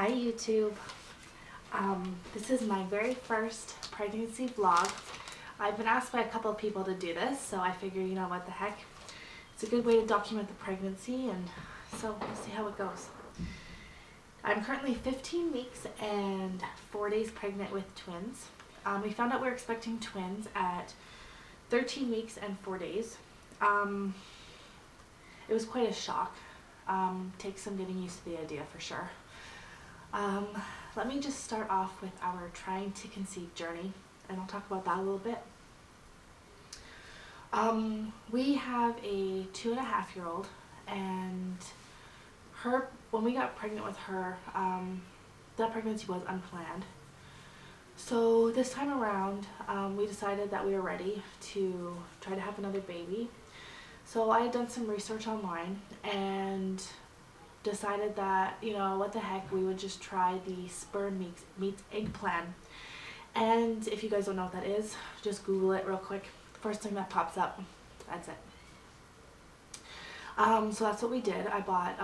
Hi YouTube. This is my very first pregnancy vlog. I've been asked by a couple of people to do this, so I figured, you know what the heck, it's a good way to document the pregnancy, and so we'll see how it goes. I'm currently 15 weeks and 4 days pregnant with twins. We found out we were expecting twins at 13 weeks and 4 days. It was quite a shock. Takes some getting used to the idea for sure. Let me just start off with our trying to conceive journey, and I'll talk about that a little bit. We have a 2.5-year-old, and when we got pregnant with her, that pregnancy was unplanned. So this time around, we decided that we were ready to try to have another baby. So I had done some research online and decided that, you know, what the heck, we would just try the sperm meets egg plan. And if you guys don't know what that is, just Google it real quick. First thing that pops up, that's it. So that's what we did. I bought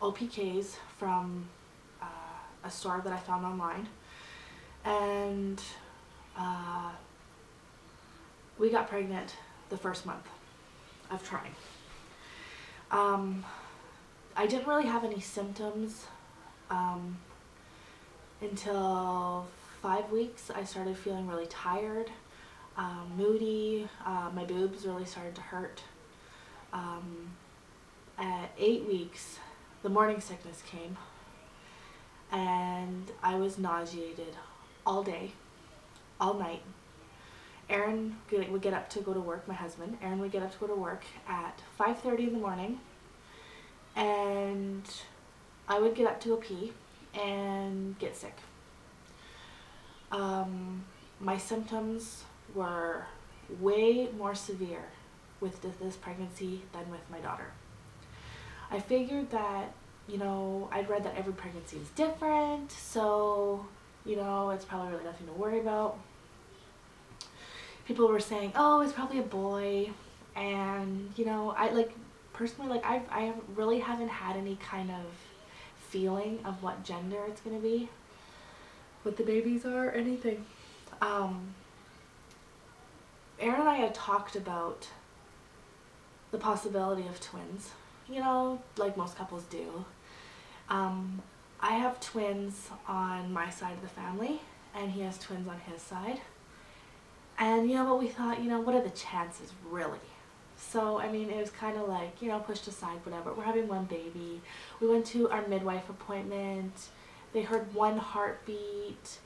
OPKs from a store that I found online, and we got pregnant the first month of trying. I didn't really have any symptoms until 5 weeks. I started feeling really tired, moody, my boobs really started to hurt. At 8 weeks, the morning sickness came, and I was nauseated all day, all night. Aaron would get up to go to work, my husband. Aaron would get up to go to work at 5:30 in the morning, and I would get up to go pee and get sick. My symptoms were way more severe with this pregnancy than with my daughter. I figured that, you know, I'd read that every pregnancy is different, so, you know, it's probably really nothing to worry about. People were saying, oh, it's probably a boy, and, you know, personally, I really haven't had any kind of feeling of what gender it's going to be, what the babies are, anything. Aaron and I had talked about the possibility of twins, you know, like most couples do. I have twins on my side of the family, and he has twins on his side. And, you know, but we thought, you know, what are the chances, really? So, I mean, it was kind of like, you know, pushed aside, whatever. We're having one baby. We went to our midwife appointment. They heard one heartbeat.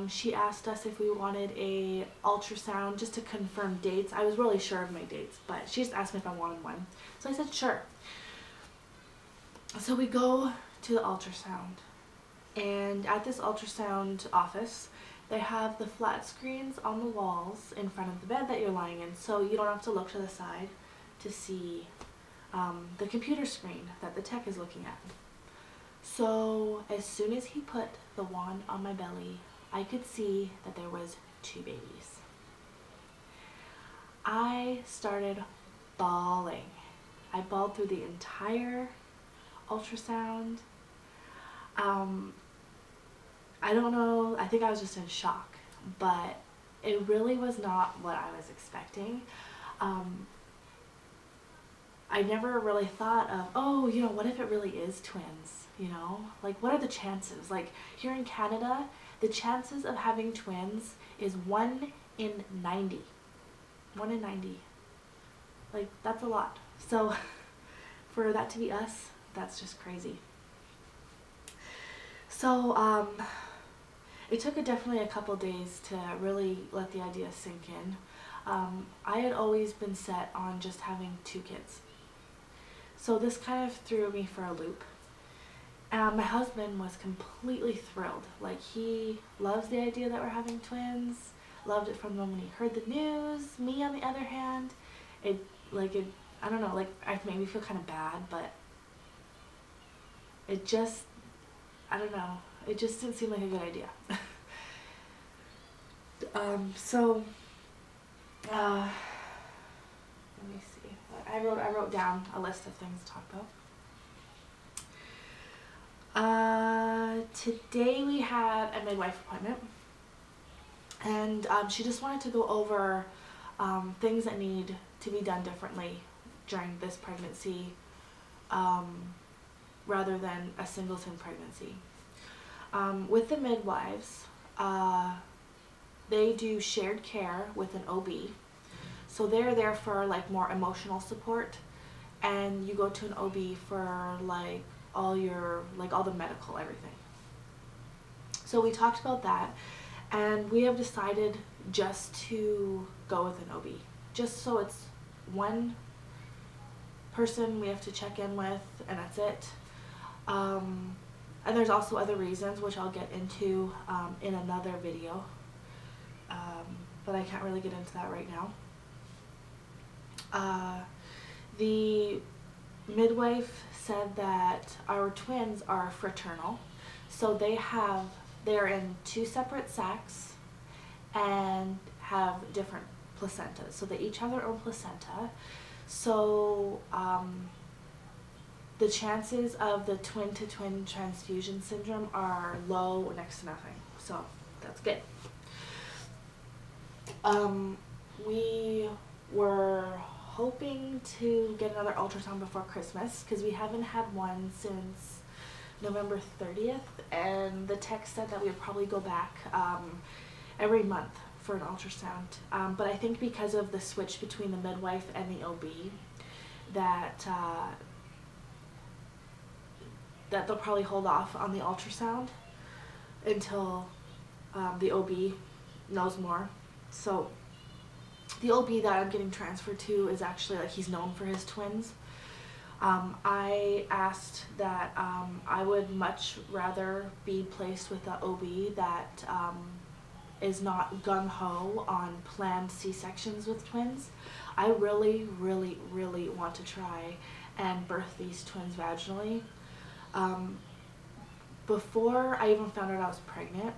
She asked us if we wanted a ultrasound just to confirm dates. I was really sure of my dates, but she just asked me if I wanted one. So I said, sure. So we go to the ultrasound. And at this ultrasound office, they have the flat screens on the walls in front of the bed that you're lying in, so you don't have to look to the side to see the computer screen that the tech is looking at. So as soon as he put the wand on my belly, I could see that there was 2 babies. I started bawling. I bawled through the entire ultrasound. I don't know, I think I was just in shock, but it really was not what I was expecting. I never really thought of, oh, you know, what if it really is twins, you know? Like, what are the chances? Like, here in Canada, the chances of having twins is 1 in 90. 1 in 90. Like, that's a lot. So, for that to be us, that's just crazy. So, it took definitely a couple days to really let the idea sink in. I had always been set on just having 2 kids. So this kind of threw me for a loop. My husband was completely thrilled. Like, he loves the idea that we're having twins, loved it from the moment he heard the news. Me, on the other hand, I don't know, like, it made me feel kind of bad, but it just, I don't know, it just didn't seem like a good idea. Let me see. I wrote down a list of things to talk about. today we had a midwife appointment, and she just wanted to go over things that need to be done differently during this pregnancy, rather than a singleton pregnancy. With the midwives, they do shared care with an OB, so they're there for like more emotional support, and you go to an OB for like all the medical everything. So we talked about that, and we have decided just to go with an OB, just so it's one person we have to check in with, and that's it. And there's also other reasons, which I'll get into in another video, but I can't really get into that right now. The midwife said that our twins are fraternal, so they're in 2 separate sacs and have different placentas, so they each have their own placenta. So the chances of the twin-to-twin transfusion syndrome are low, next to nothing, so that's good. We were hoping to get another ultrasound before Christmas, because we haven't had one since November 30th, and the tech said that we would probably go back every month for an ultrasound. But I think because of the switch between the midwife and the OB, that they'll probably hold off on the ultrasound until the OB knows more. So the OB that I'm getting transferred to is actually, like, he's known for his twins. I asked that I would much rather be placed with an OB that is not gung-ho on planned C-sections with twins. I really, really, really want to try and birth these twins vaginally. Before I even found out I was pregnant,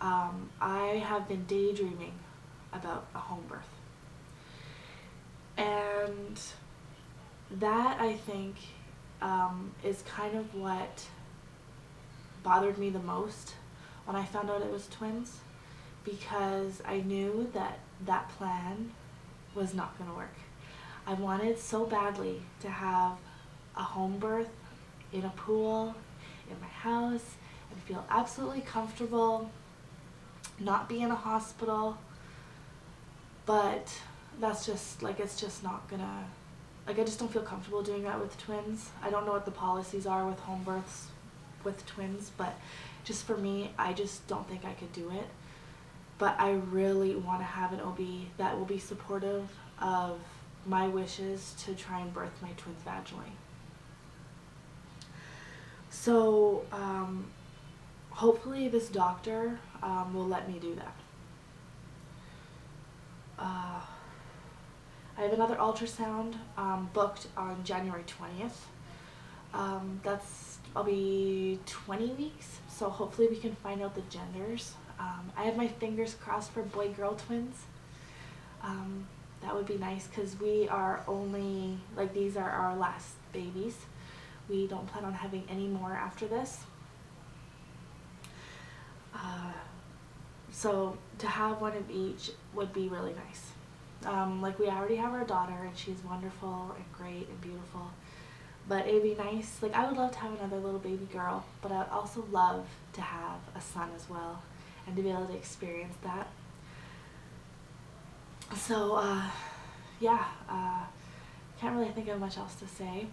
I have been daydreaming about a home birth. And that, I think, is kind of what bothered me the most when I found out it was twins, because I knew that that plan was not going to work. I wanted so badly to have a home birth in a pool, in my house, and feel absolutely comfortable, not be in a hospital, but that's just, like, it's just not gonna, like, I just don't feel comfortable doing that with twins. I don't know what the policies are with home births with twins, but just for me, I just don't think I could do it. But I really want to have an OB that will be supportive of my wishes to try and birth my twins vaginally. So hopefully this doctor will let me do that. I have another ultrasound booked on January 20th. I'll be 20 weeks, so hopefully we can find out the genders. I have my fingers crossed for boy-girl twins. That would be nice, because we are only, like, these are our last babies. We don't plan on having any more after this. So to have one of each would be really nice. Like, we already have our daughter, and she's wonderful and great and beautiful. But it'd be nice, like, I would love to have another little baby girl, but I'd also love to have a son as well, and to be able to experience that. So, yeah, can't really think of much else to say.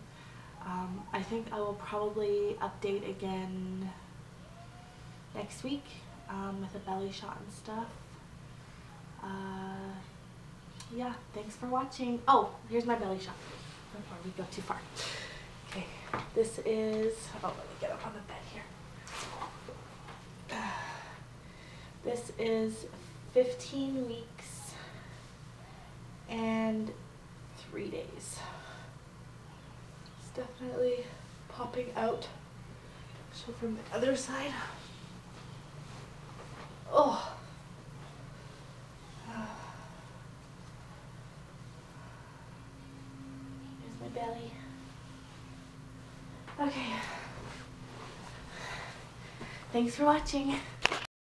I think I will probably update again next week with a belly shot and stuff. Yeah, thanks for watching. Oh, here's my belly shot before we go too far. Okay, this is, oh, let me get up on the bed here. This is 15 weeks and 3 days. It's definitely popping out. So from the other side. Oh. Here's my belly. Okay. Thanks for watching.